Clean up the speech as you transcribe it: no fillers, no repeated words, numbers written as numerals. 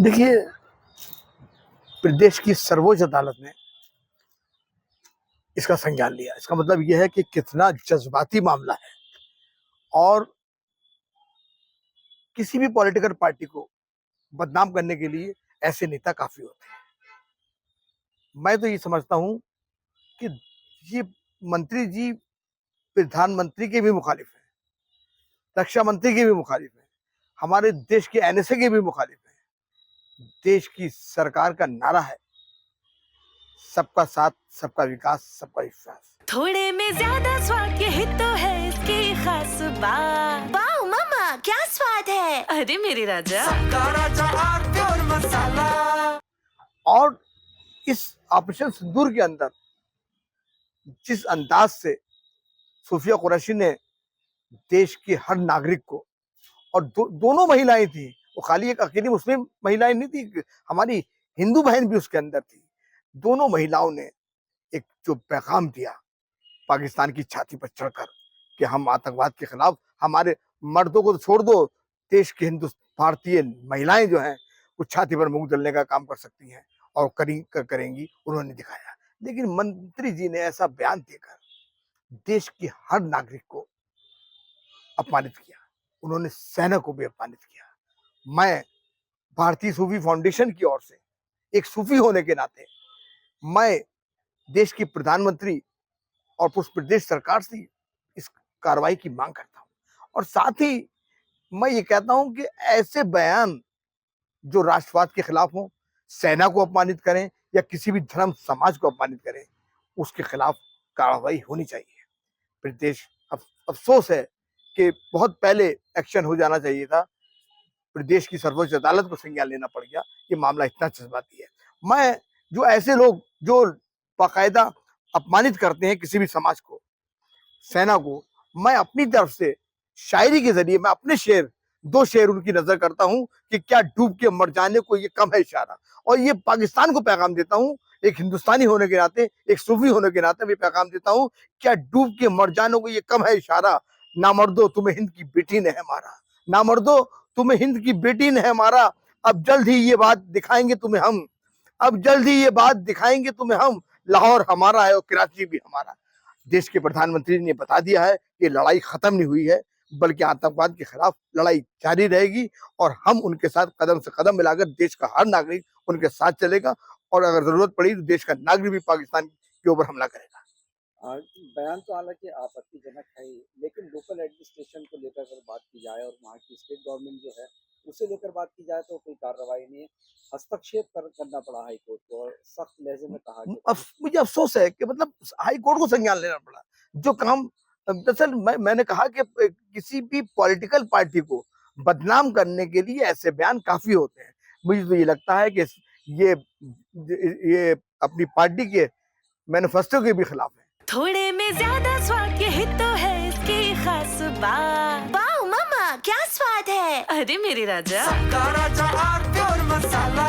देखिए, प्रदेश की सर्वोच्च अदालत ने इसका संज्ञान लिया। इसका मतलब यह है कि कितना जज्बाती मामला है और किसी भी पॉलिटिकल पार्टी को बदनाम करने के लिए ऐसे नेता काफी होते हैं। मैं तो ये समझता हूं कि ये मंत्री जी प्रधानमंत्री के भी मुखालिफ हैं, रक्षा मंत्री के भी मुखालिफ हैं, हमारे देश के एनएसए के भी मुखालिफ हैं। देश की सरकार का नारा है सबका साथ, सबका विकास, सबका विश्वास। थोड़े में ज्यादा स्वाद यही तो है इसकी खास बात। वाओ मम्मा, क्या स्वाद है। अरे मेरे राजा, सबका राजा आरती और मसाला। और इस ऑपरेशन सिंदूर के अंदर जिस अंदाज से सूफिया कुरैशी ने देश के हर नागरिक को, और दोनों महिलाएं थी, वो खाली एक अकेली मुस्लिम महिलाएं नहीं थी, हमारी हिंदू बहन भी उसके अंदर थी। दोनों महिलाओं ने एक जो पैगाम दिया पाकिस्तान की छाती पर चढ़कर कि हम आतंकवाद के खिलाफ, हमारे मर्दों को तो छोड़ दो, देश की भारतीय महिलाएं जो हैं वो छाती पर मुंह जलने का काम कर सकती हैं और करेंगी, उन्होंने दिखाया। लेकिन मंत्री जी ने ऐसा बयान देकर देश के हर नागरिक को अपमानित किया, उन्होंने सेना को भी अपमानित किया। मैं भारतीय सूफी फाउंडेशन की ओर से एक सूफी होने के नाते मैं देश की प्रधानमंत्री और प्रदेश सरकार से इस कार्रवाई की मांग करता हूं, और साथ ही मैं ये कहता हूं कि ऐसे बयान जो राष्ट्रवाद के खिलाफ हो, सेना को अपमानित करें या किसी भी धर्म समाज को अपमानित करें, उसके खिलाफ कार्रवाई होनी चाहिए। प्रदेश अफसोस है कि बहुत पहले एक्शन हो जाना चाहिए था, प्रदेश की सर्वोच्च अदालत को संज्ञान लेना पड़ गया। ये मामला इतना जज्बाती है। मैं जो ऐसे लोग जो बाकायदा अपमानित करते हैं किसी भी समाज को, सेना को, मैं अपनी तरफ से शायरी के जरिए मैं अपने शेर, दो शेर उनकी नजर करता हूं कि क्या डूब के मर जाने को ये कम है इशारा, और ये पाकिस्तान को पैगाम देता हूं, एक हिंदुस्तानी होने के नाते, एक सूफी होने के नाते मैं पैगाम देता हूं, क्या डूब के मर जाने को ये कम है इशारा। ना मर्दो तुम्हें हिंद की बेटी ने है मारा, ना मर्दो तुम्हें हिंद की बेटी ने है मारा, अब जल्द ही ये बात दिखाएंगे तुम्हें हम, अब जल्द ही ये बात दिखाएंगे तुम्हें हम, लाहौर हमारा है और कराची भी हमारा। देश के प्रधानमंत्री ने बता दिया है कि लड़ाई खत्म नहीं हुई है, बल्कि आतंकवाद के खिलाफ लड़ाई जारी रहेगी, और हम उनके साथ कदम से कदम मिलाकर देश का हर नागरिक उनके साथ चलेगा, और अगर जरूरत पड़ी तो देश का नागरिक भी पाकिस्तान के ऊपर हमला करेगा। बयान तो हालांकि आपत्तिजनक है ही, लेकिन लोकल एडमिनिस्ट्रेशन को लेकर अगर बात की जाए और वहाँ की स्टेट गवर्नमेंट जो है उसे लेकर बात की जाए तो कोई कार्रवाई नहीं है। हस्तक्षेप करना पड़ा हाई कोर्ट को और सख्त लहजे में कहा गया। मुझे अफसोस है कि मतलब हाई कोर्ट को संज्ञान लेना पड़ा। जो काम दरअसल मैंने कहा कि किसी भी पॉलिटिकल पार्टी को बदनाम करने के लिए ऐसे बयान काफी होते हैं। मुझे तो ये लगता है कि ये ये अपनी पार्टी के मैनिफेस्टो के भी खिलाफ है। थोड़े में ज्यादा स्वाद यही तो है इसकी खास बात। वाओ मम्मा, क्या स्वाद है। अरे मेरे राजा, सबका राजा आरती और मसाला।